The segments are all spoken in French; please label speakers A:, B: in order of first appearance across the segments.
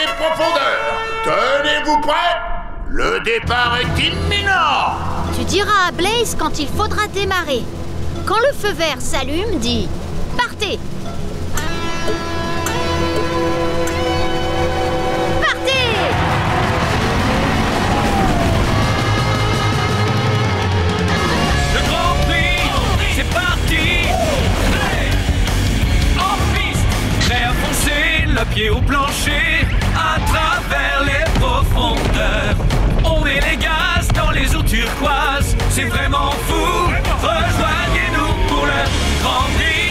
A: des profondeurs. Tenez-vous prêts. Le départ est imminent.
B: Tu diras à Blaze quand il faudra démarrer. Quand le feu vert s'allume, dis « Partez !» Partez!
C: Le Grand Prix, c'est parti! En piste, prêt à foncer, le pied au plancher, à travers les profondeurs. On met les gaz dans les eaux turquoises, c'est vraiment fou. Rejoignez-nous pour le Grand Prix.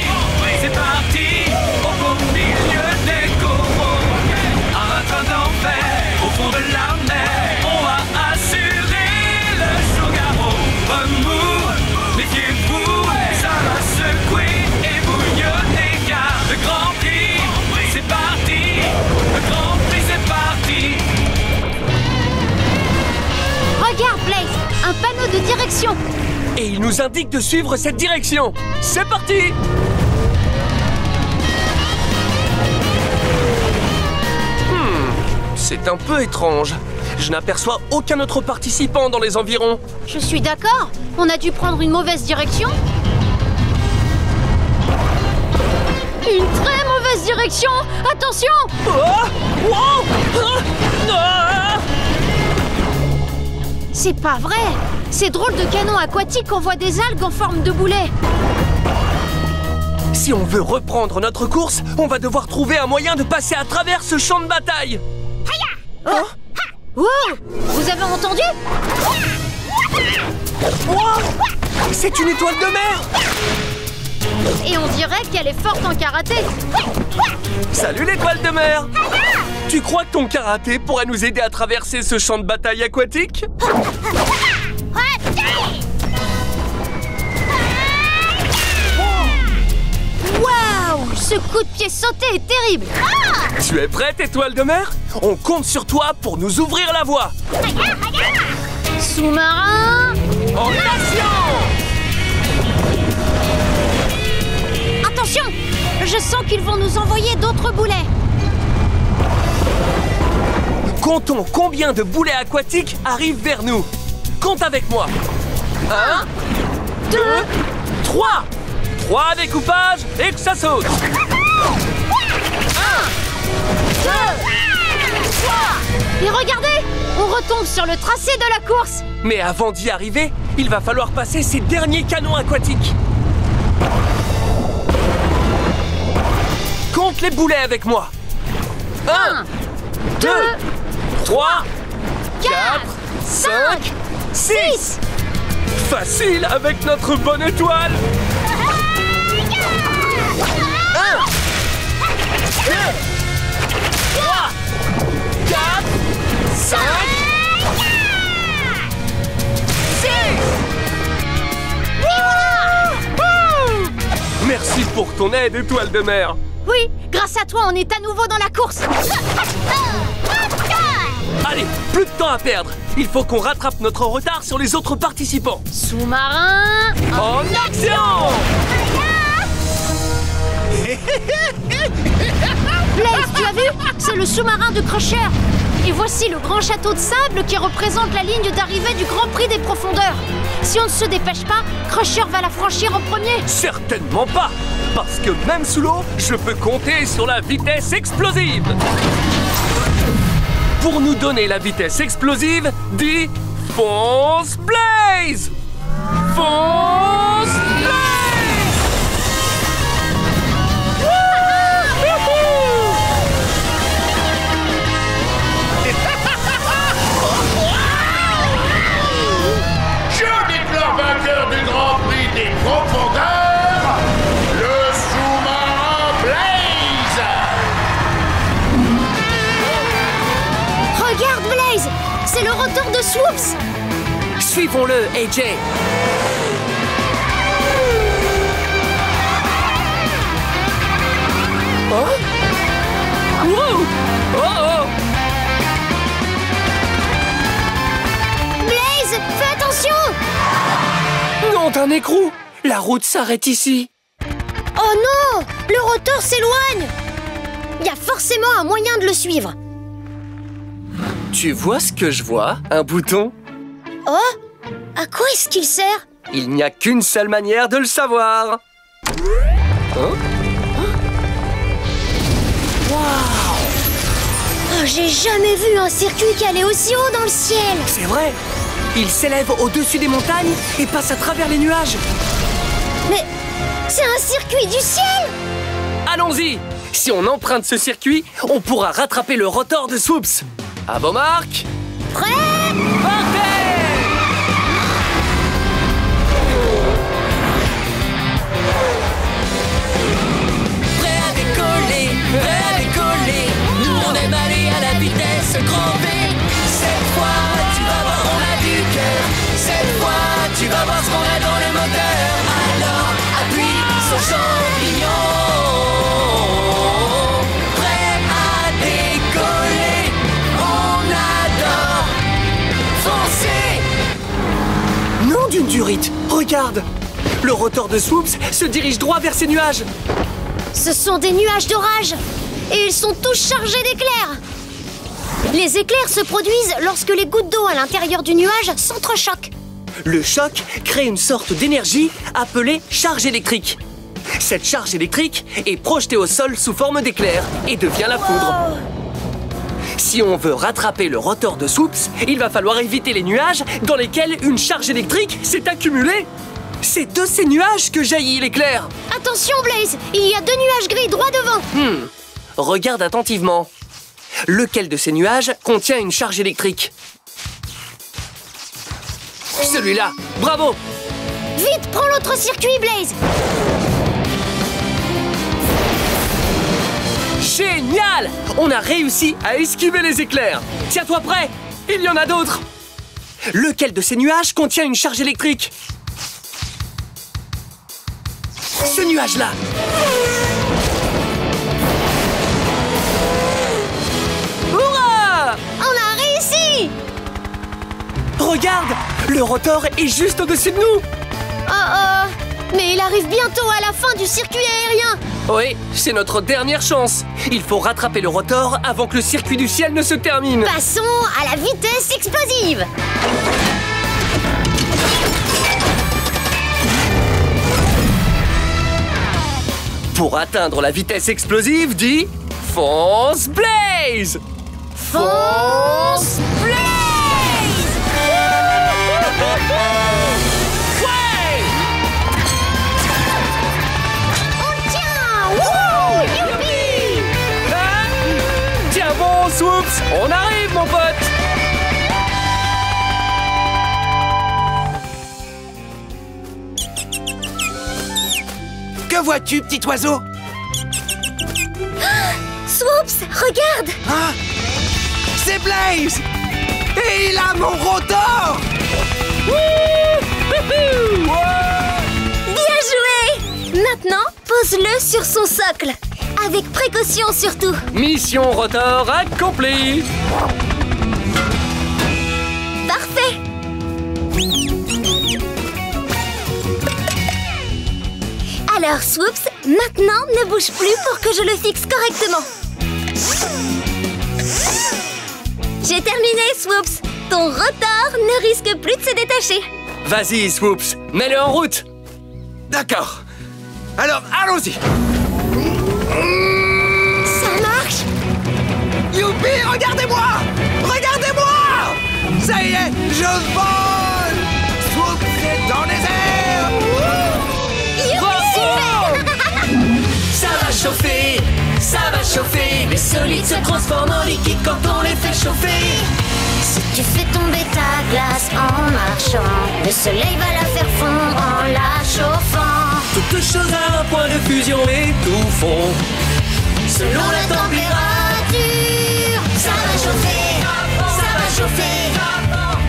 C: C'est parti, au beau milieu des coraux. Un train d'enfer, au fond de la mer. On va assurer le Chogaro. Remous, méfiez-vous, ça va secouer et bouillonner. Car le Grand Prix, c'est parti. Le Grand Prix, c'est parti.
B: Regarde, Blaze, un panneau de direction.
D: Et il nous indique de suivre cette direction. C'est parti! C'est un peu étrange. Je n'aperçois aucun autre participant dans les environs.
B: Je suis d'accord. On a dû prendre une mauvaise direction. Une très mauvaise direction. Attention!
D: Oh! Wow! Ah!
B: C'est pas vrai. Ces drôles de canons aquatiques envoient des algues en forme de boulet.
D: Si on veut reprendre notre course, on va devoir trouver un moyen de passer à travers ce champ de bataille.
B: Oh! Wow! Vous avez entendu?
D: Wow! C'est une étoile de mer!
B: Et on dirait qu'elle est forte en karaté.
D: Salut l'étoile de mer! Tu crois que ton karaté pourrait nous aider à traverser ce champ de bataille aquatique?
B: Waouh! Ce coup de pied sauté est terrible.
D: Tu es prête, étoile de mer? On compte sur toi pour nous ouvrir la voie.
B: Sous-marin!
D: En action!
B: Attention! Je sens qu'ils vont nous envoyer d'autres boulets.
D: Comptons combien de boulets aquatiques arrivent vers nous. Compte avec moi. 1, 2, 3. 3 avec coupage et que ça saute. 1, 2,
B: 3. Et regardez! On retombe sur le tracé de la course.
D: Mais avant d'y arriver, il va falloir passer ces derniers canons aquatiques. Compte les boulets avec moi. 1, 2, 3, 4, 5, 6. Facile avec notre bonne étoile. 1, 2, 3, 4, 5, 6. Merci pour ton aide, étoile de mer.
B: Oui, grâce à toi, on est à nouveau dans la course.
D: Allez, plus de temps à perdre. Il faut qu'on rattrape notre retard sur les autres participants.
B: Sous-marin
D: En action!
B: Blaze, tu as vu? C'est le sous-marin de Crusher. Et voici le grand château de sable qui représente la ligne d'arrivée du Grand Prix des profondeurs. Si on ne se dépêche pas, Crusher va la franchir en premier.
D: Certainement pas, parce que même sous l'eau, je peux compter sur la vitesse explosive. Pour nous donner la vitesse explosive, dis fonce Blaze! Fonce Blaze!
A: Je déclare vainqueur du Grand Prix des profondeurs, le sous-marin Blaze.
B: Regarde, Blaze! C'est le retour de Swoops!
D: Suivons-le, AJ! Oh? Wow! Oh!
B: Blaze, fais attention!
D: Nom d'un écrou! La route s'arrête ici!
B: Oh non! Le rotor s'éloigne! Il y a forcément un moyen de le suivre.
D: Tu vois ce que je vois? Un bouton?
B: Oh! À quoi est-ce qu'il sert?
D: Il n'y a qu'une seule manière de le savoir. Hein? Waouh!
B: Oh, j'ai jamais vu un circuit qui allait aussi haut dans le ciel!
D: C'est vrai! Il s'élève au-dessus des montagnes et passe à travers les nuages.
B: Mais c'est un circuit du ciel!
D: Allons-y! Si on emprunte ce circuit, on pourra rattraper le rotor de Swoops. À vos marques!
B: Prêt?
D: Partez!
C: Prêt à décoller, prêt à décoller. Nous on aime aller à la vitesse grand V. Cette fois tu vas voir on a du cœur. Cette fois tu vas voir ce qu'on a dans le moteur. Alors appuie sur champignon. Prêt à décoller. On adore foncer.
D: Nom d'une durite! Regarde! Le rotor de Swoops se dirige droit vers ces nuages.
B: Ce sont des nuages d'orage! Et ils sont tous chargés d'éclairs! Les éclairs se produisent lorsque les gouttes d'eau à l'intérieur du nuage s'entrechoquent.
D: Le choc crée une sorte d'énergie appelée charge électrique. Cette charge électrique est projetée au sol sous forme d'éclair et devient la foudre. Si on veut rattraper le rotor de Swoops, il va falloir éviter les nuages dans lesquels une charge électrique s'est accumulée. C'est de ces nuages que jaillit l'éclair.
B: Attention Blaze, il y a 2 nuages gris droit devant.
D: Regarde attentivement. Lequel de ces nuages contient une charge électrique? Celui-là. Bravo!
B: Vite, prends l'autre circuit Blaze.
D: Génial! On a réussi à esquiver les éclairs. Tiens-toi prêt, il y en a d'autres. Lequel de ces nuages contient une charge électrique? Ce nuage-là. Hurrah!
B: On a réussi.
D: Regarde, le rotor est juste au-dessus de nous.
B: Oh, mais il arrive bientôt à la fin du circuit aérien.
D: Oui, c'est notre dernière chance. Il faut rattraper le rotor avant que le circuit du ciel ne se termine.
B: Passons à la vitesse explosive.
D: Pour atteindre la vitesse explosive, dis fonce Blaze!
B: Fonce Blaze!
D: Ouais!
B: On tient! Wouhou! Youpi!
D: Hein? Tiens bon, Swoops, on arrive mon pote!
E: Que vois-tu, petit oiseau?
B: Swoops, regarde!
E: Ah! C'est Blaze! Et il a mon rotor!
B: Bien joué! Maintenant, pose-le sur son socle. Avec précaution surtout.
D: Mission rotor accomplie!
B: Parfait! Alors, Swoops, maintenant, ne bouge plus pour que je le fixe correctement. J'ai terminé, Swoops. Ton rotor ne risque plus de se détacher.
D: Vas-y, Swoops, mets-le en route!
E: D'accord. Alors, allons-y!
B: Ça marche?
E: Youpi, regardez-moi! Regardez-moi! Ça y est, je vole! Swoop est dans les airs!
C: Ça va chauffer, ça va chauffer. Les solides se transforment en liquide quand on les fait chauffer.
B: Si tu fais tomber ta glace en marchant, le soleil va la faire fondre en la chauffant.
C: Toutes choses à un point de fusion et tout fond.
B: Selon la température, ça va chauffer, ça va chauffer.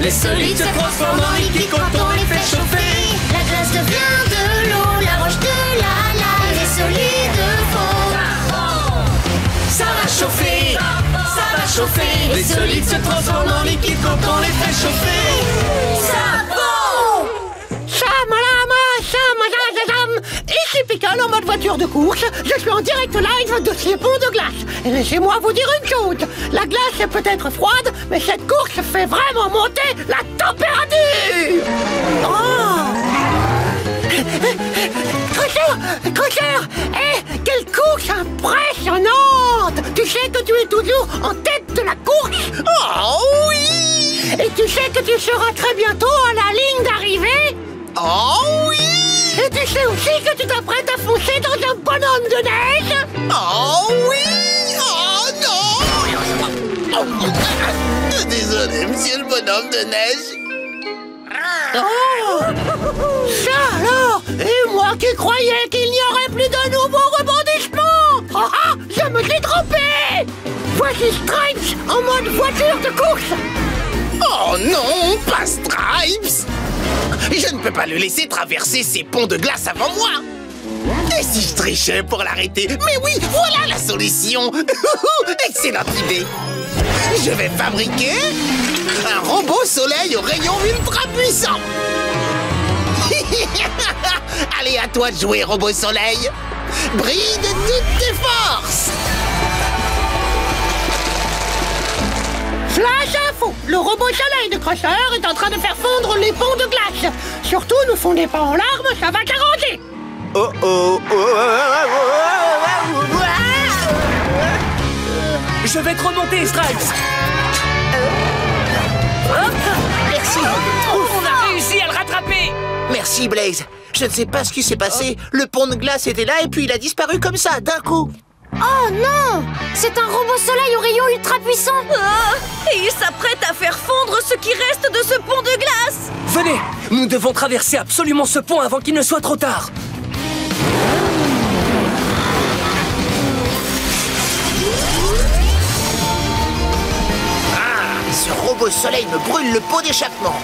C: Les solides se transforment en liquide quand on les fait chauffer.
B: La glace devient de l'eau, la roche de la lave, les solides font.
C: Ça va chauffer, ça va chauffer. Les solides se transforment en liquide quand on les fait chauffer. Ça va!
F: Ici Pickle en mode voiture de course. Je suis en direct live de ces ponts de glace. Et laissez-moi vous dire une chose. La glace est peut-être froide, mais cette la température. Oh! Crocheur! Quelle course impressionnante! Tu sais que tu es toujours en tête de la course?
E: Oh oui!
F: Et tu sais que tu seras très bientôt à la ligne d'arrivée?
E: Oh oui!
F: Et tu sais aussi que tu t'apprêtes à foncer dans un bonhomme de neige?
E: Oh oui! Oh non! Oh, désolé, monsieur le bonhomme de neige.
F: Oh! Ça alors! Et moi qui croyais qu'il n'y aurait plus de nouveaux rebondissements! Ah ah! Je me suis trompé! Voici Stripes en mode voiture de course!
E: Oh non, pas Stripes! Je ne peux pas le laisser traverser ces ponts de glace avant moi! Et si je trichais pour l'arrêter? Mais oui, voilà la solution! Excellente idée! Je vais fabriquer un robot soleil au rayon ultra puissant! Allez, à toi de jouer, robot soleil! Brille de toutes tes forces!
F: Flash info! Le robot soleil de Crusher est en train de faire fondre les ponts de glace! Surtout, ne fondez pas en larmes, ça va t'arranger!
E: Oh oh oh!
D: Je vais te remonter, Stripes.
F: Merci!
D: On a réussi à le rattraper.
E: Merci, Blaze. Je ne sais pas ce qui s'est passé. Le pont de glace était là et puis il a disparu comme ça, d'un coup.
B: Oh non! C'est un robot soleil au rayon ultra puissant!
G: Et il s'apprête à faire fondre ce qui reste de ce pont de glace!
D: Venez, nous devons traverser absolument ce pont avant qu'il ne soit trop tard.
E: Ce robot soleil me brûle le pot d'échappement.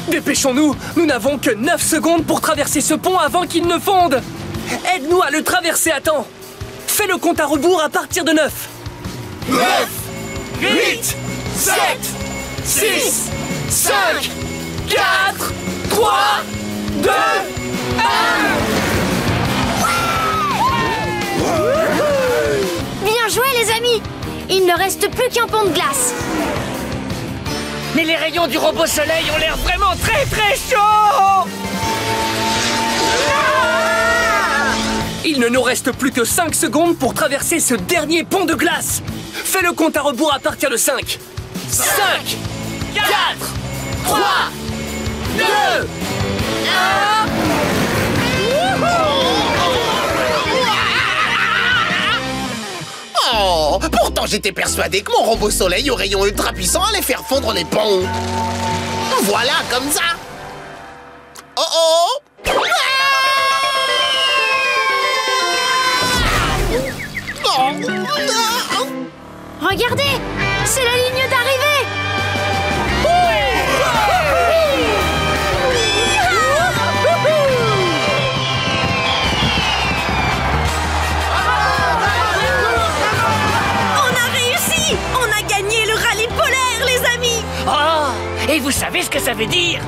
D: Dépêchons-nous, nous n'avons que 9 secondes pour traverser ce pont avant qu'il ne fonde. Aide-nous à le traverser à temps. Fais le compte à rebours à partir de 9. 9, 8, 7, 6, 5, 4, 3, 2, 1.
B: Bien joué les amis! Il ne reste plus qu'un pont de glace.
D: Mais les rayons du robot soleil ont l'air vraiment très très chauds. Il ne nous reste plus que 5 secondes pour traverser ce dernier pont de glace. Fais le compte à rebours à partir de 5. 5, 4, 3, 2, 1.
E: Oh, pourtant j'étais persuadé que mon robot soleil au rayon ultra puissant allait faire fondre les ponts. Voilà, comme ça. Oh oh.
B: Regardez! C'est la ligne d'arrivée!
G: On a réussi! On a gagné le rallye polaire, les amis!
D: Oh, et vous savez ce que ça veut dire?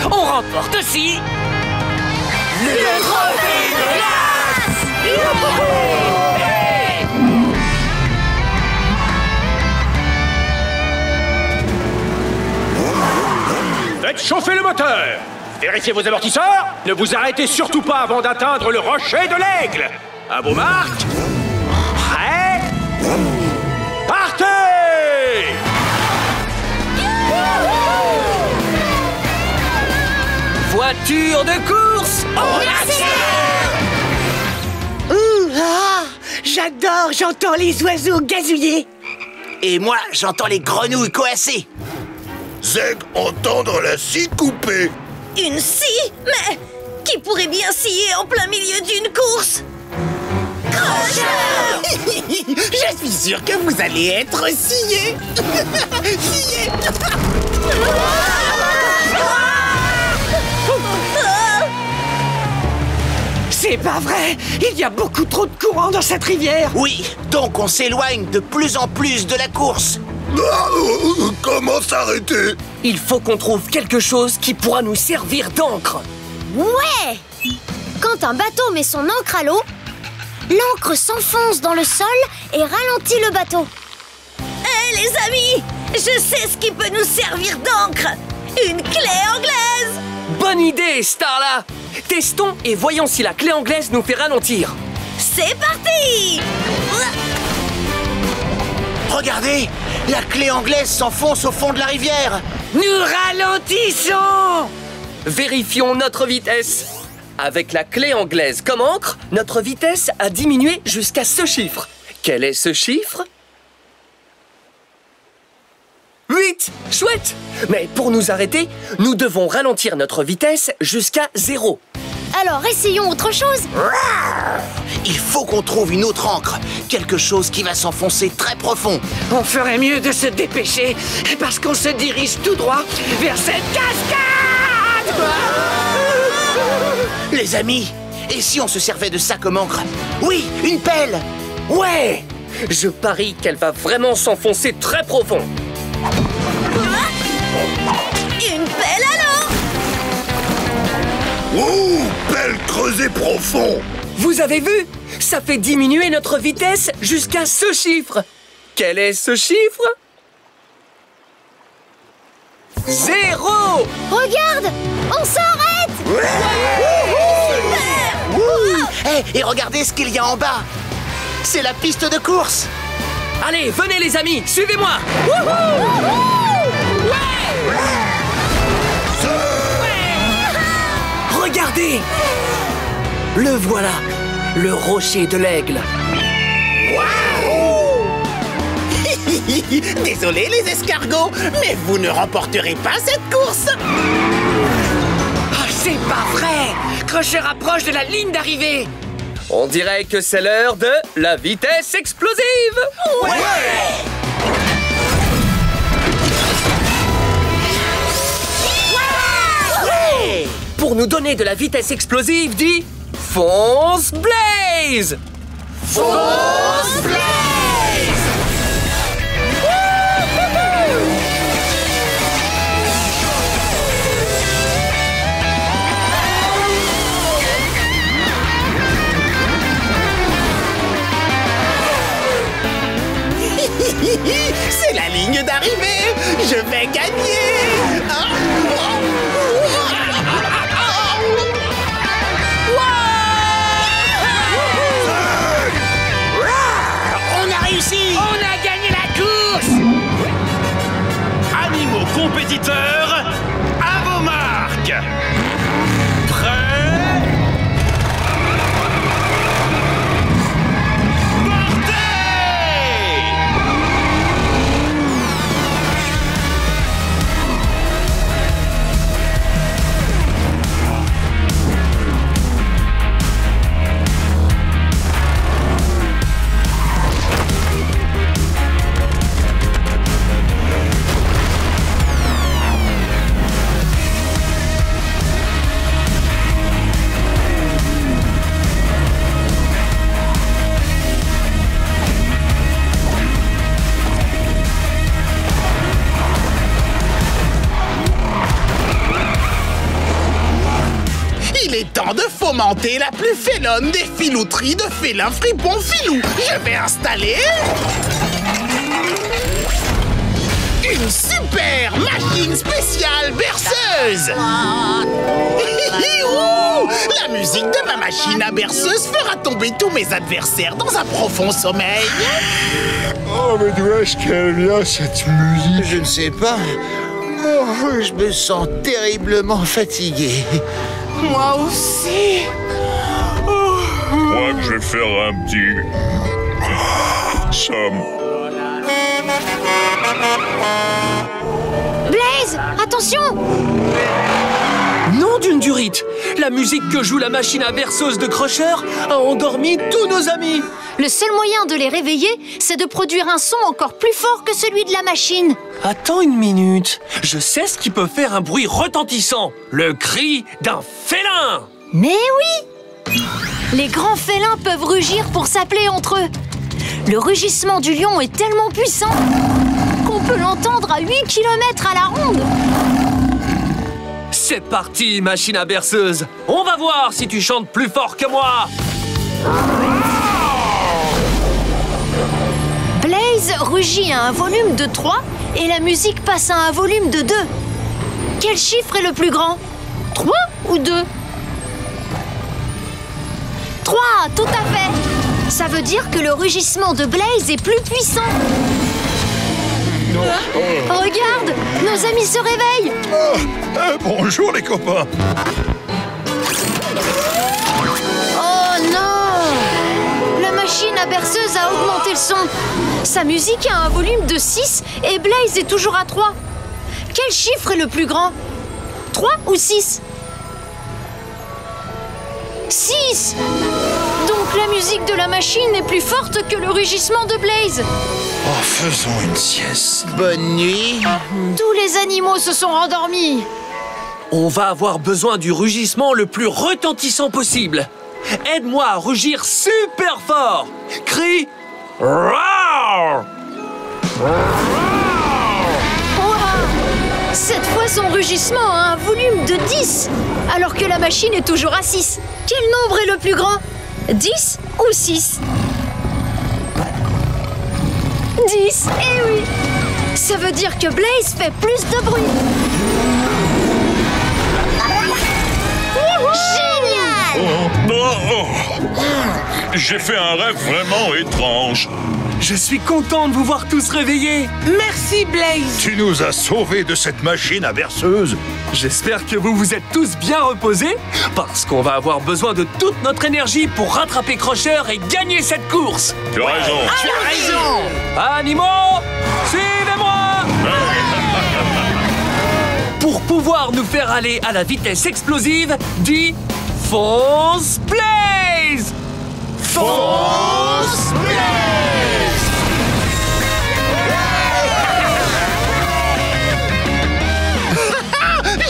D: On remporte aussi le trophée de glace!
H: Faites chauffer le moteur! Vérifiez vos amortisseurs! Ne vous arrêtez surtout pas avant d'atteindre le rocher de l'aigle! À vos marques! Prêts? Partez!
D: Voiture de course!
F: J'adore, j'entends les oiseaux gazouiller.
E: Et moi, j'entends les grenouilles coasser.
A: Zeg, entendre la scie couper.
G: Une scie? Mais qui pourrait bien scier en plein milieu d'une course?
E: Je suis sûr que vous allez être sciés. Sciés.
F: C'est pas vrai! Il y a beaucoup trop de courant dans cette rivière!
E: Oui, donc on s'éloigne de plus en plus de la course.
A: Comment s'arrêter?
D: Il faut qu'on trouve quelque chose qui pourra nous servir d'encre.
B: Ouais! Quand un bateau met son ancre à l'eau, l'encre s'enfonce dans le sol et ralentit le bateau.
G: Hé, les amis! Je sais ce qui peut nous servir d'encre! Une clé anglaise!
D: Bonne idée, Starla! Testons et voyons si la clé anglaise nous fait ralentir.
G: C'est parti!
E: Regardez, la clé anglaise s'enfonce au fond de la rivière.
F: Nous ralentissons!
D: Vérifions notre vitesse. Avec la clé anglaise comme encre, notre vitesse a diminué jusqu'à ce chiffre. Quel est ce chiffre? 8! Chouette! Mais pour nous arrêter, nous devons ralentir notre vitesse jusqu'à 0.
B: Alors essayons autre chose.
E: Il faut qu'on trouve une autre encre. Quelque chose qui va s'enfoncer très profond.
F: On ferait mieux de se dépêcher parce qu'on se dirige tout droit vers cette cascade!
E: Les amis, et si on se servait de ça comme encre? Oui, une pelle!
D: Ouais! Je parie qu'elle va vraiment s'enfoncer très profond.
G: Une pelle alors!
A: Ouh, pelle creusée profond.
D: Vous avez vu? Ça fait diminuer notre vitesse jusqu'à ce chiffre. Quel est ce chiffre? 0!
B: Regarde, on s'arrête.
E: Et regardez ce qu'il y a en bas. C'est la piste de course.
D: Allez, venez les amis, suivez-moi! Regardez! Le voilà, le rocher de l'aigle.
E: Désolé les escargots, mais vous ne remporterez pas cette course.
F: Oh, c'est pas vrai! Crusher approche de la ligne d'arrivée!
D: On dirait que c'est l'heure de la vitesse explosive! Pour nous donner de la vitesse explosive, dis fonce Blaze!
E: Fonce Blaze! C'est la ligne d'arrivée. Je vais gagner. On a réussi.
F: On a gagné la course!
H: Animaux compétiteurs, à vos marques! Prêts? Partez!
E: Il est temps de fomenter la plus félonne des filouteries de félins fripons filou. Je vais installer une super machine spéciale berceuse. Ouh, la musique de ma machine à berceuse fera tomber tous mes adversaires dans un profond sommeil.
A: Oh, mais d'où est-ce qu'elle vient, cette musique?
E: Je ne sais pas. Oh, je me sens terriblement fatigué. Moi aussi.
A: Je crois que je vais faire un petit... somme.
B: Blaze, attention!
D: Nom d'une durite! La musique que joue la machine à berceuse de Crusher a endormi tous nos amis!
B: Le seul moyen de les réveiller, c'est de produire un son encore plus fort que celui de la machine.
D: Attends une minute, je sais ce qui peut faire un bruit retentissant. Le cri d'un félin!
B: Mais oui! Les grands félins peuvent rugir pour s'appeler entre eux. Le rugissement du lion est tellement puissant qu'on peut l'entendre à 8 km à la ronde.
D: C'est parti, machine à berceuse! On va voir si tu chantes plus fort que moi!
B: Blaze rugit à un volume de 3 et la musique passe à un volume de 2. Quel chiffre est le plus grand? 3 ou 2? 3, tout à fait. Ça veut dire que le rugissement de Blaze est plus puissant. Regarde, nos amis se réveillent.
A: Bonjour les copains.
B: Oh non! La machine à berceuse a augmenté le son. Sa musique a un volume de 6 et Blaze est toujours à 3. Quel chiffre est le plus grand? 3 ou 6? 6! Donc la musique de la machine est plus forte que le rugissement de Blaze.
A: Oh, faisons une sieste.
E: Bonne nuit.
B: Tous les animaux se sont rendormis.
D: On va avoir besoin du rugissement le plus retentissant possible. Aide-moi à rugir super fort. Crie Roar!
B: Ouah! Cette fois, son rugissement a un volume de 10, alors que la machine est toujours à 6. Quel nombre est le plus grand? 10 ou 6? 10, eh oui! Ça veut dire que Blaze fait plus de bruit. Génial!
A: J'ai fait un rêve vraiment étrange.
D: Je suis content de vous voir tous réveillés.
F: Merci, Blaze.
A: Tu nous as sauvés de cette machine à berceuse.
D: J'espère que vous vous êtes tous bien reposés, parce qu'on va avoir besoin de toute notre énergie pour rattraper Crusher et gagner cette course.
A: Tu as raison.
F: Tu as raison.
D: Animaux, suivez-moi! Pour pouvoir nous faire aller à la vitesse explosive, dis fonce Blaze! Fonce Blaze!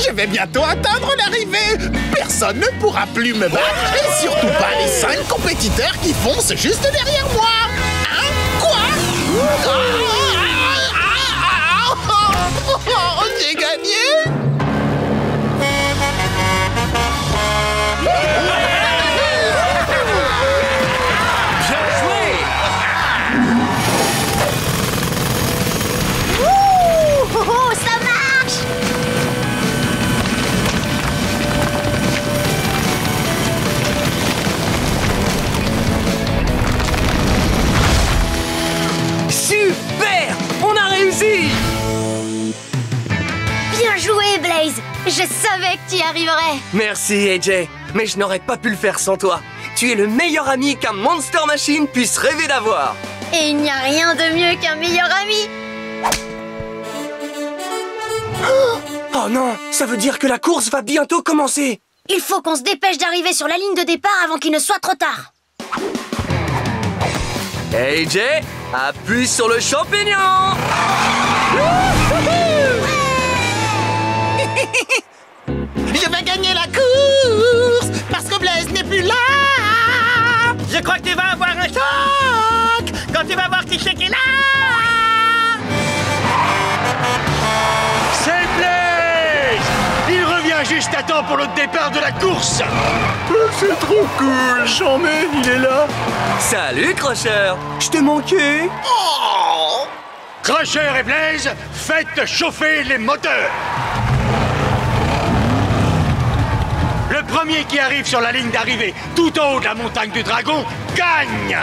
E: Je vais bientôt atteindre l'arrivée. Personne ne pourra plus me battre. Et surtout pas les 5 compétiteurs qui foncent juste derrière moi. Hein? Quoi? J'ai gagné.
D: Bien joué!
B: Oh, ça marche!
D: Super! On a réussi!
B: Bien joué, Blaze! Je savais que tu y arriverais!
D: Merci, AJ, mais je n'aurais pas pu le faire sans toi. Tu es le meilleur ami qu'un Monster Machine puisse rêver d'avoir.
B: Et il n'y a rien de mieux qu'un meilleur ami!
D: Oh non, ça veut dire que la course va bientôt commencer.
B: Il faut qu'on se dépêche d'arriver sur la ligne de départ avant qu'il ne soit trop tard!
D: AJ, appuie sur le champignon.
E: Je vais gagner la course parce que Blaze n'est plus là.
F: Je crois que tu vas avoir un choc quand tu vas voir qui c'est qui est là.
H: C'est Blaze! Il revient juste à temps pour le départ de la course.
A: C'est trop cool. J'en ai, il est là.
D: Salut, Crusher. Je t'ai manqué.
E: Oh.
H: Crusher et Blaze, faites chauffer les moteurs. Le premier qui arrive sur la ligne d'arrivée, tout en haut de la montagne du dragon, gagne!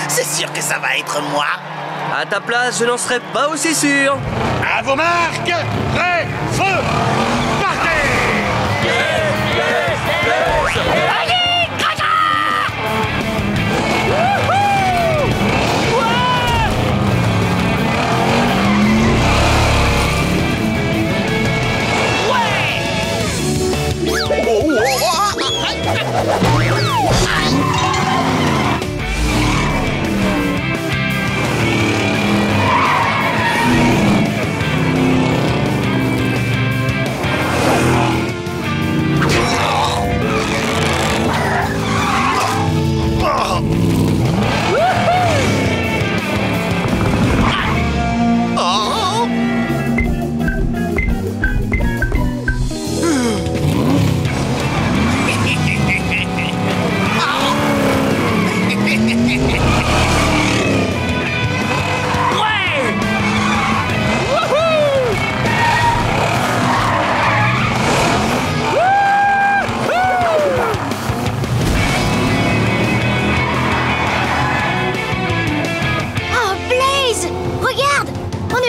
E: C'est sûr que ça va être moi.
D: À ta place, je n'en serais pas aussi sûr.
H: À vos marques, prêt, feu, partez!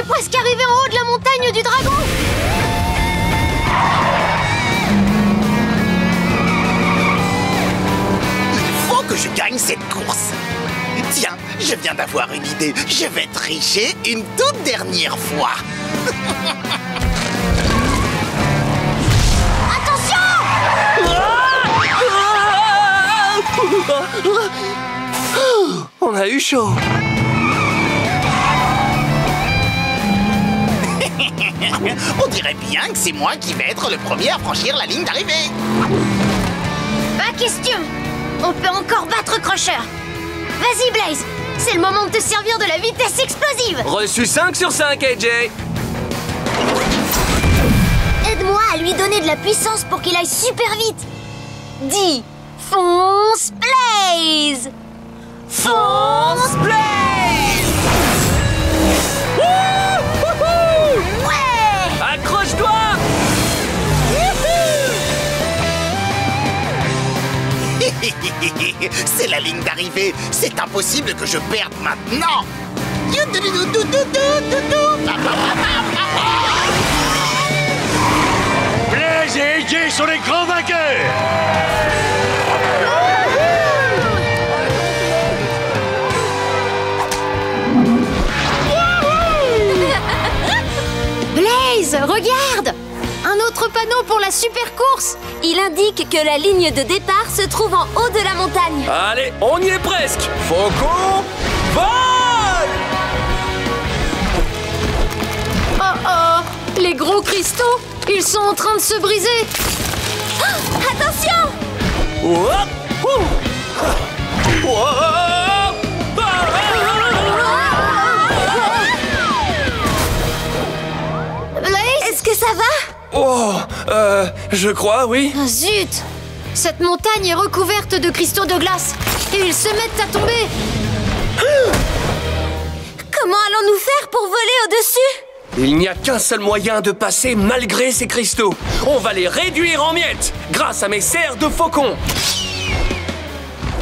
B: presque arrivé en haut de la montagne du dragon.
E: Il faut que je gagne cette course. Tiens, je viens d'avoir une idée. Je vais tricher une toute dernière fois.
D: On a eu chaud.
E: On dirait bien que c'est moi qui vais être le premier à franchir la ligne d'arrivée.
B: Pas question. On peut encore battre Crusher. Vas-y Blaze, c'est le moment de te servir de la vitesse explosive.
D: Reçu 5 sur 5, AJ.
B: Aide-moi à lui donner de la puissance pour qu'il aille super vite. Dis, fonce Blaze.
D: Fonce Blaze.
B: Ouais.
D: Accroche-toi.
E: C'est la ligne d'arrivée. C'est impossible que je perde maintenant.
A: Blaze et AJ sont les grands vainqueurs.
B: Blaze, regarde. Un autre panneau pour la super course.
G: Il indique que la ligne de départ se trouve en haut de la montagne.
D: Allez, on y est presque. Faucon, vole.
B: Oh oh, les gros cristaux, ils sont en train de se briser.
G: Oh, attention!
D: Hop, ouh. Wow.
B: Blaze,
G: Est-ce que ça va?
D: Oh, je crois, oui.
B: ah, zut. Cette montagne est recouverte de cristaux de glace et ils se mettent à tomber.
G: Comment allons-nous faire pour voler au-dessus?
D: Il n'y a qu'un seul moyen de passer malgré ces cristaux. On va les réduire en miettes grâce à mes serres de faucon.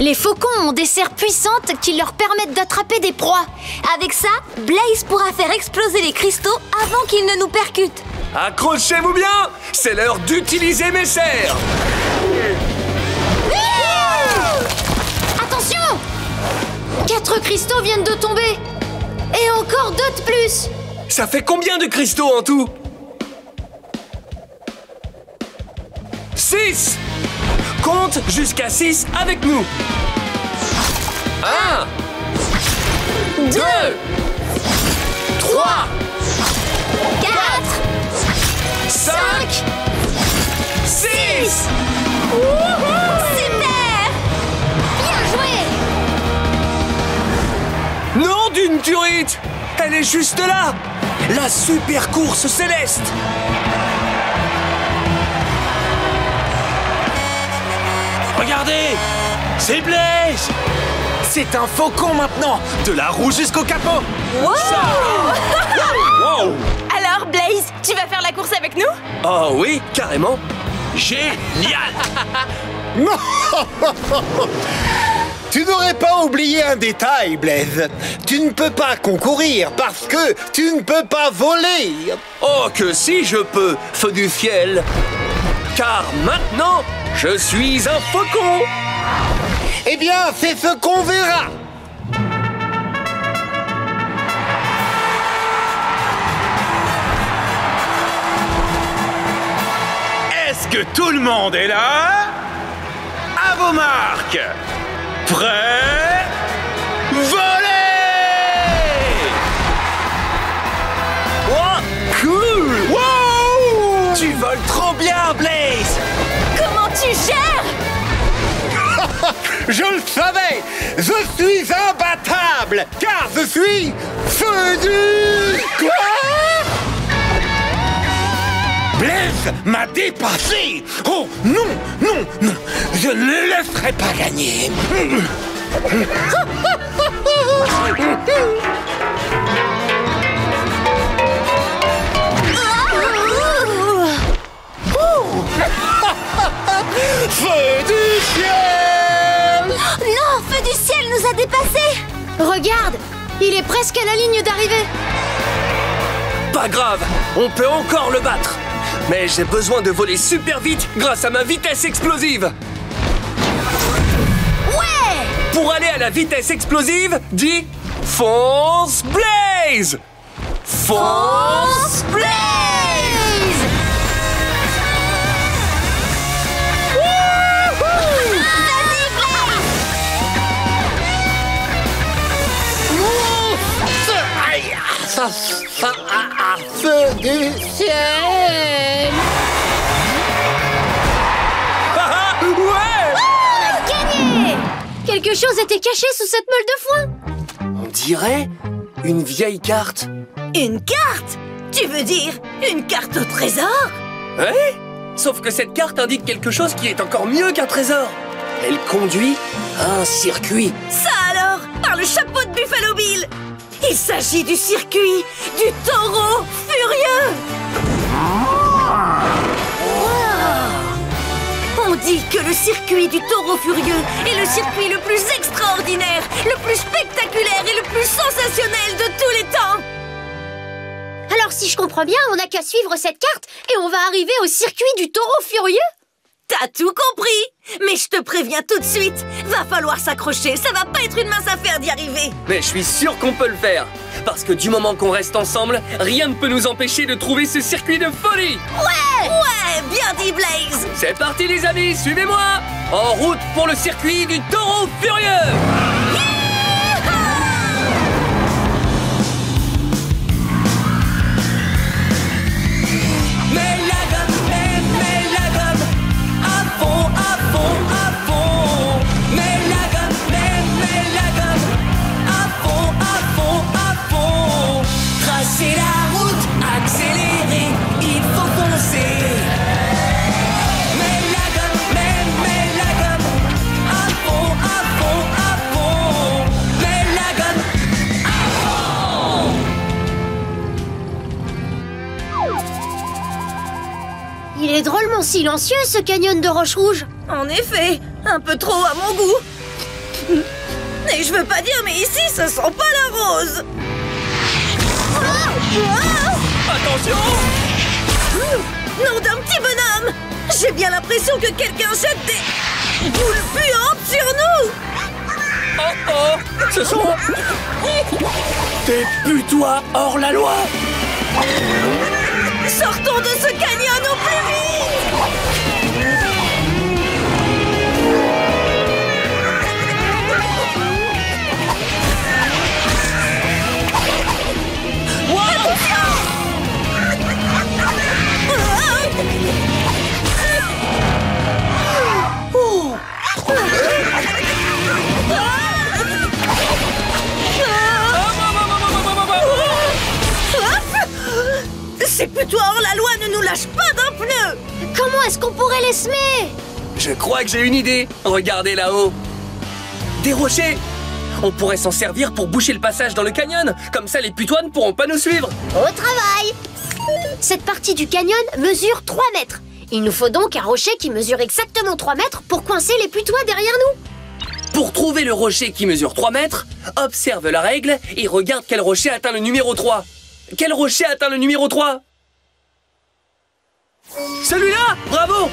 B: Les faucons ont des serres puissantes qui leur permettent d'attraper des proies.
G: Avec ça, Blaze pourra faire exploser les cristaux avant qu'ils ne nous percutent.
D: Accrochez-vous bien, c'est l'heure d'utiliser mes serres.
B: Attention! 4 cristaux viennent de tomber. Et encore 2 de plus.
D: Ça fait combien de cristaux en tout? 6. Compte jusqu'à 6 avec nous. 1, 2, 3,
B: 4,
D: 5, 6.
G: Super!
B: bien joué.
D: Nom d'une turite! Elle est juste là! La super course céleste!
A: Regardez, c'est Blaze.
E: C'est un faucon maintenant. De la roue jusqu'au capot.
D: Wow!
G: Alors, Blaze, tu vas faire la course avec nous?
D: Oh oui, carrément!
A: Génial.
F: Tu n'aurais pas oublié un détail, Blaze. Tu ne peux pas concourir parce que tu ne peux pas voler.
D: Oh que si je peux, feu du fiel! Car maintenant, je suis un faucon!
F: Eh bien, c'est ce qu'on verra.
H: Est-ce que tout le monde est là? À vos marques! Prêt? Volez!
D: Oh, cool!
H: Wow!
E: Tu voles trop bien, Blaze.
G: Comment tu gères?
F: Je le savais. Je suis imbattable car je suis feu du... Quoi? Blaze m'a dépassé. Oh non, non, non. Je ne le laisserai pas gagner. Feu du ciel!
G: Non, Feu du ciel nous a dépassés!
B: Regarde, il est presque à la ligne d'arrivée.
D: Pas grave, on peut encore le battre. Mais j'ai besoin de voler super vite grâce à ma vitesse explosive.
B: Ouais!
D: Pour aller à la vitesse explosive, dis Fonce Blaze! Fonce
B: Blaze!
F: Feu du ciel!
D: Ouais!
B: Gagné! Quelque chose était caché sous cette meule de foin.
D: On dirait une vieille carte.
G: Une carte? Tu veux dire une carte au trésor?
D: Ouais? Sauf que cette carte indique quelque chose qui est encore mieux qu'un trésor. Elle conduit à un circuit.
G: Ça alors, par le chapeau de Buffalo Bill! Il s'agit du circuit du taureau furieux! Wow. On dit que le circuit du taureau furieux est le circuit le plus extraordinaire, le plus spectaculaire et le plus sensationnel de tous les temps!
B: Alors si je comprends bien, on n'a qu'à suivre cette carte et on va arriver au circuit du taureau furieux?
G: T'as tout compris! Mais je te préviens tout de suite, va falloir s'accrocher, ça va pas être une mince affaire d'y arriver!
D: Mais je suis sûr qu'on peut le faire. Parce que du moment qu'on reste ensemble, rien ne peut nous empêcher de trouver ce circuit de folie.
G: Ouais! Ouais, bien dit Blaze!
D: C'est parti les amis, suivez-moi. En route pour le circuit du taureau furieux.
C: C'est la route, accélérée, il faut foncer. Mets la gomme, mets la gomme, à fond, mets la gomme, à fond.
B: Il est drôlement silencieux ce canyon de roches rouges.
G: En effet, un peu trop à mon goût. Et je veux pas dire, mais ici, ça sent pas la rose.
D: Attention!
G: Nom d'un petit bonhomme! J'ai bien l'impression que quelqu'un jette des boules puantes sur nous!
D: Oh oh! Ce sont des putois hors la loi!
G: Sortons de ce canyon au plus vite! Ces putois hors la loi ne nous lâchent pas d'un pneu!
B: Comment est-ce qu'on pourrait les semer?
D: Je crois que j'ai une idée. Regardez là-haut. Des rochers. On pourrait s'en servir pour boucher le passage dans le canyon. Comme ça, les putois ne pourront pas nous suivre.
B: Au travail! Cette partie du canyon mesure 3 mètres. Il nous faut donc un rocher qui mesure exactement 3 mètres pour coincer les putois derrière nous.
D: Pour trouver le rocher qui mesure 3 mètres, observe la règle et regarde quel rocher atteint le numéro 3. Quel rocher atteint le numéro 3? Celui-là! Bravo!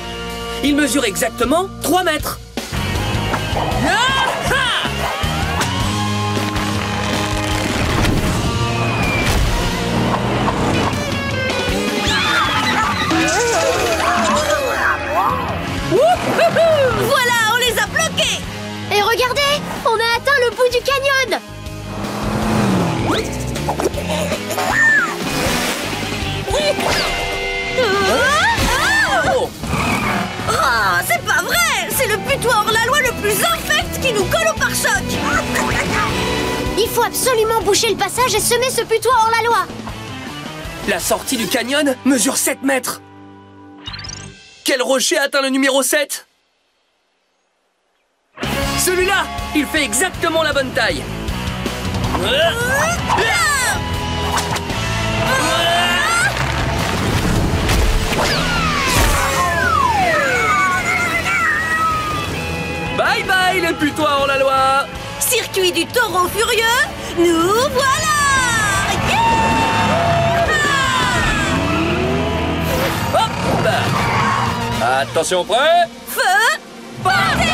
D: Il mesure exactement 3 mètres.
G: Voilà, on les a bloqués!
B: Et regardez, on a atteint le bout du canyon.
G: Oh, c'est pas vrai! C'est le putois hors la loi le plus infect qui nous colle au pare-choc!
B: Il faut absolument boucher le passage et semer ce putois hors la loi.
D: La sortie du canyon mesure 7 mètres. Quel rocher atteint le numéro 7? Celui-là! Il fait exactement la bonne taille. Bye bye les putois hors la loi.
G: Circuit du taureau furieux, nous voilà! Yeah!
D: Attention, prêt?
G: Feu, partez!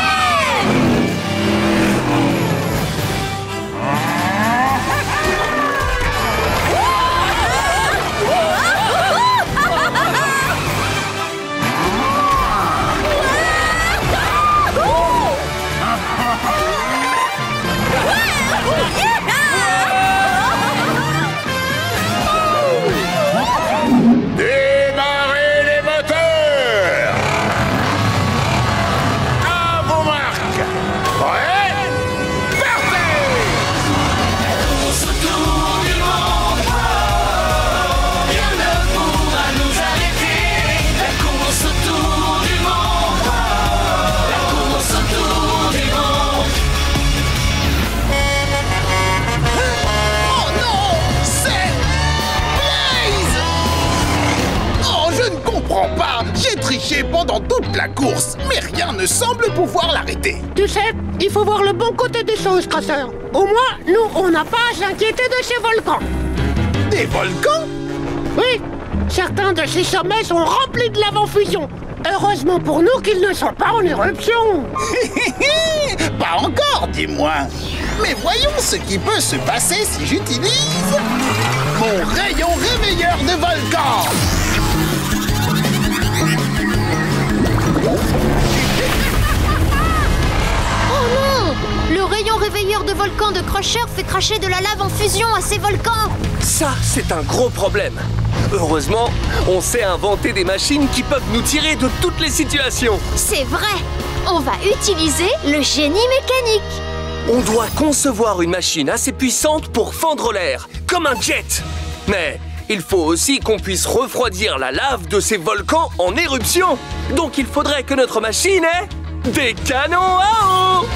A: Démarrez les moteurs! À vos marques! Prêts? Partez!
C: Course autour du monde, rien ne pourra nous arrêter. La course autour du monde, la course autour du monde.
E: Oh non! C'est Blaze! Oh, je ne comprends pas! J'ai triché pendant toute la course, mais rien ne semble pouvoir l'arrêter.
F: Tu sais, il faut voir le bon côté des choses, Crusher. Au moins, nous, on n'a pas à s'inquiéter de ces volcans.
E: Des volcans?
F: Oui, certains de ces sommets sont remplis de lave en fusion. Heureusement pour nous qu'ils ne sont pas en éruption.
E: Pas encore, dis-moi. Mais voyons ce qui peut se passer si j'utilise mon rayon réveilleur de volcan.
B: Oh non! Le rayon réveilleur de volcan de Crusher fait cracher de la lave en fusion à ces volcans!
D: Ça, c'est un gros problème. Heureusement, on sait inventer des machines qui peuvent nous tirer de toutes les situations.
B: C'est vrai! On va utiliser le génie mécanique!
D: On doit concevoir une machine assez puissante pour fendre l'air, comme un jet. Mais il faut aussi qu'on puisse refroidir la lave de ces volcans en éruption. Donc il faudrait que notre machine ait des canons à eau.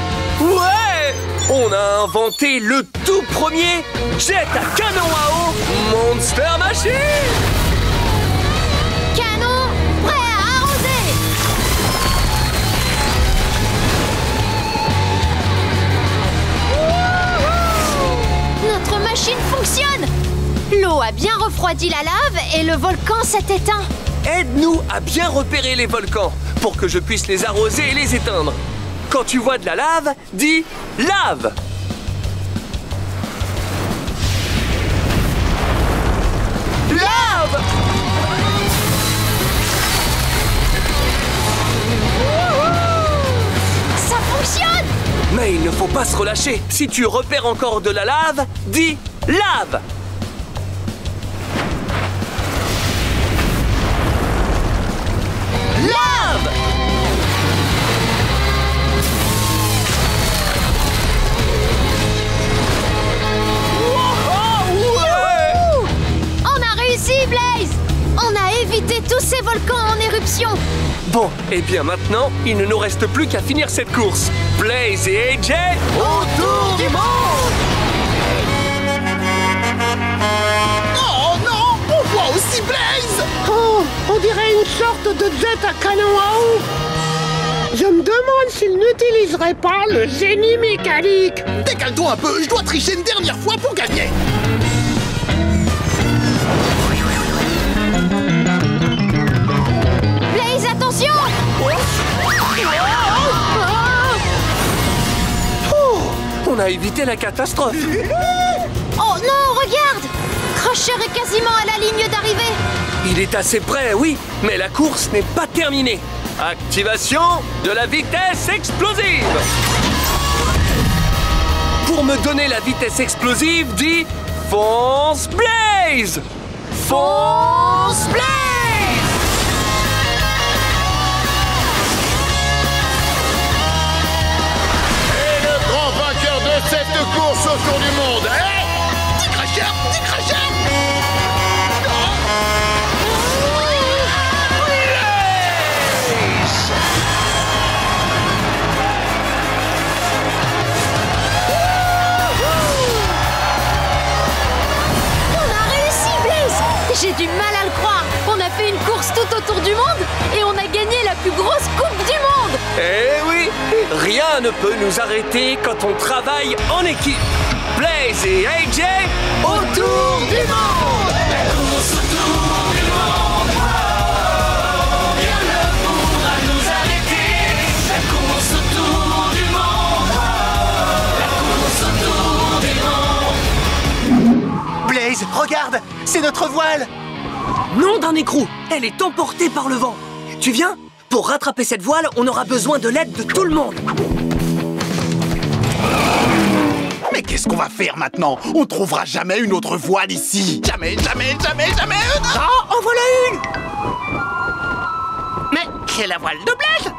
D: Ouais! On a inventé le tout premier jet à canon à eau Monster Machine.
B: Canon, prêt à arroser! Notre machine fonctionne! L'eau a bien refroidi la lave et le volcan s'est éteint.
D: Aide-nous à bien repérer les volcans pour que je puisse les arroser et les éteindre. Quand tu vois de la lave, dis lave. Lave!
B: Ça fonctionne!
D: Mais il ne faut pas se relâcher. Si tu repères encore de la lave, dis lave. Lave!
B: On a réussi, Blaze! On a évité tous ces volcans en éruption!
D: Bon, et bien maintenant, il ne nous reste plus qu'à finir cette course. Blaze et AJ, autour du monde!
E: Oh non! On voit aussi Blaze!
F: Oh, on dirait une sorte de jet à canon à eau. Je me demande s'il n'utiliserait pas le génie mécanique.
E: Décale-toi un peu, je dois tricher une dernière fois pour gagner.
B: Blaze, attention!
D: On a évité la catastrophe.
B: Oh non, regarde! Crusher est quasiment à la ligne d'arrivée!
D: Il est assez près, oui, mais la course n'est pas terminée. Activation de la vitesse explosive. Pour me donner la vitesse explosive, dis fonce Blaze. Fonce Blaze.
A: Et le grand vainqueur de cette course autour du monde est...
E: Dis Crusher! Dis Crusher!
B: J'ai du mal à le croire! On a fait une course tout autour du monde et on a gagné la plus grosse coupe du monde!
D: Eh oui, rien ne peut nous arrêter quand on travaille en équipe. Blaze et AJ, autour du monde!
C: La course autour du monde, rien ne pourra nous
E: Regarde, c'est notre voile.
D: Nom d'un écrou, elle est emportée par le vent. Tu viens? Pour rattraper cette voile, on aura besoin de l'aide de tout le monde.
E: Mais qu'est-ce qu'on va faire maintenant? On trouvera jamais une autre voile ici. Jamais, jamais, jamais, jamais.
F: Oh, en voilà une! Mais c'est la voile de Blaise!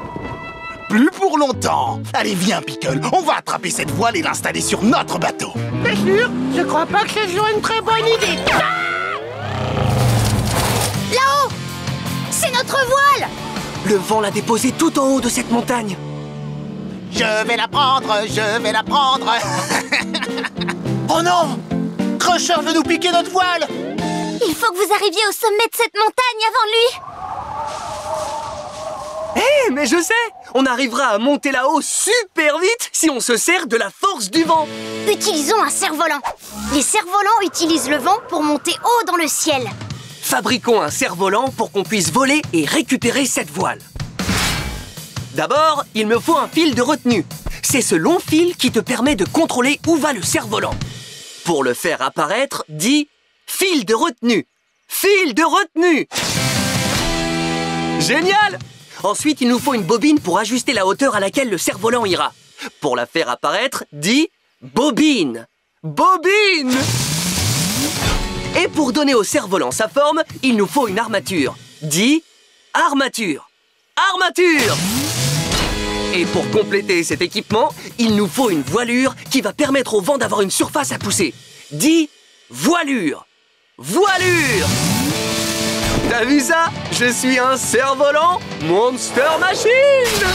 E: Plus pour longtemps. Allez, viens, Pickle. On va attraper cette voile et l'installer sur notre bateau.
F: Bien sûr, je crois pas que ce soit une très bonne idée.
B: Là-haut! C'est notre voile!
D: Le vent l'a déposée tout en haut de cette montagne.
E: Je vais la prendre, je vais la prendre. Oh non! Crusher veut nous piquer notre voile.
G: Il faut que vous arriviez au sommet de cette montagne avant lui.
D: Eh, mais je sais! On arrivera à monter là-haut super vite si on se sert de la force du vent.
B: Utilisons un cerf-volant. Les cerfs-volants utilisent le vent pour monter haut dans le ciel.
D: Fabriquons un cerf-volant pour qu'on puisse voler et récupérer cette voile. D'abord, il me faut un fil de retenue. C'est ce long fil qui te permet de contrôler où va le cerf-volant. Pour le faire apparaître, dis « fil de retenue ». Fil de retenue! Génial! Ensuite, il nous faut une bobine pour ajuster la hauteur à laquelle le cerf-volant ira. Pour la faire apparaître, dis « bobine ». Bobine! Et pour donner au cerf-volant sa forme, il nous faut une armature. Dis « armature ». Armature! Et pour compléter cet équipement, il nous faut une voilure qui va permettre au vent d'avoir une surface à pousser. Dis « voilure ». Voilure! T'as vu ça? Je suis un cerf-volant Monster Machine!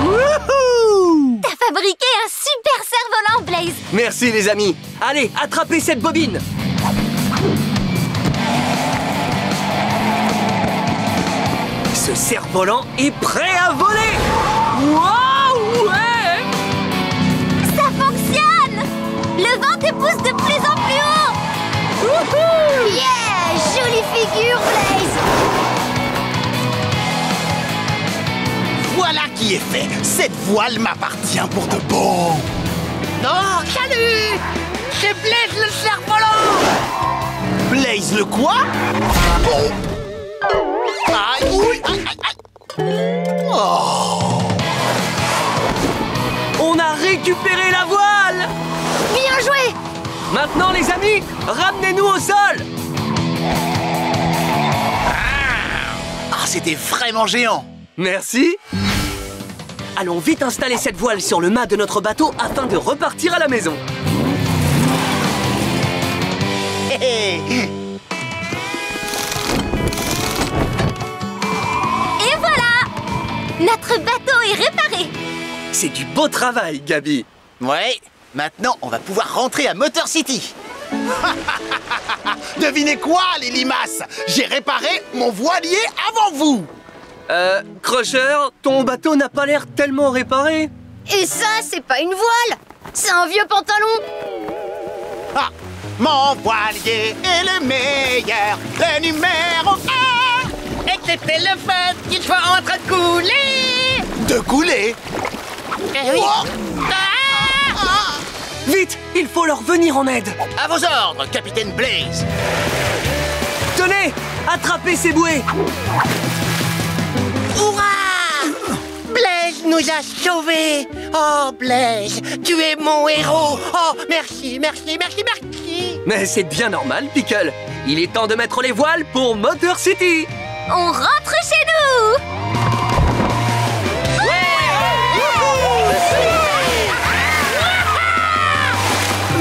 D: Wouhou!
G: T'as fabriqué un super cerf-volant, Blaze.
D: Merci les amis. Allez, attrapez cette bobine. Ce cerf-volant est prêt à voler. Waouh, ouais!
G: Ça fonctionne! Le vent te pousse de plus en plus haut.
B: Wouhou! Yeah! Jolie figure, Blaze!
E: Voilà qui est fait. Cette voile m'appartient pour de bon.
F: Non, salut! C'est Blaze le cerf-volant!
E: Blaze le quoi? Oh. Aïe, oui, aïe, aïe, aïe. Oh.
D: On a récupéré la voile.
B: Bien joué!
D: Maintenant les amis, ramenez-nous au sol.
E: Ah, c'était vraiment géant.
D: Merci. Allons vite installer cette voile sur le mât de notre bateau afin de repartir à la maison.
E: Hé, hé.
G: Et voilà! Notre bateau est réparé.
D: C'est du beau travail, Gabi.
E: Ouais, maintenant on va pouvoir rentrer à Motor City. Devinez quoi, les limaces? J'ai réparé mon voilier avant vous.
D: Crusher, ton bateau n'a pas l'air tellement réparé.
B: Et ça, c'est pas une voile! C'est un vieux pantalon!
E: Ah, mon voilier est le meilleur, le numéro 1.
F: Excepté le fait qu'il soit en train de couler!
E: De couler?
F: Eh oui!
E: Oh.
D: Vite, il faut leur venir en aide.
E: À vos ordres, capitaine Blaze.
D: Tenez, attrapez ces bouées.
F: Hurrah! Blaze nous a sauvés! Oh, Blaze, tu es mon héros! Oh, merci, merci, merci, merci!
D: Mais c'est bien normal, Pickle. Il est temps de mettre les voiles pour Motor City.
G: On rentre chez nous!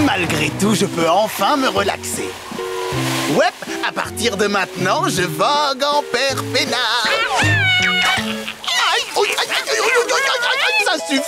E: Malgré tout, je peux enfin me relaxer. Ouais, à partir de maintenant, je vogue en père peinard. Aïe, aïe, aïe, aïe, aïe, aïe, aïe, aïe, ça suffit.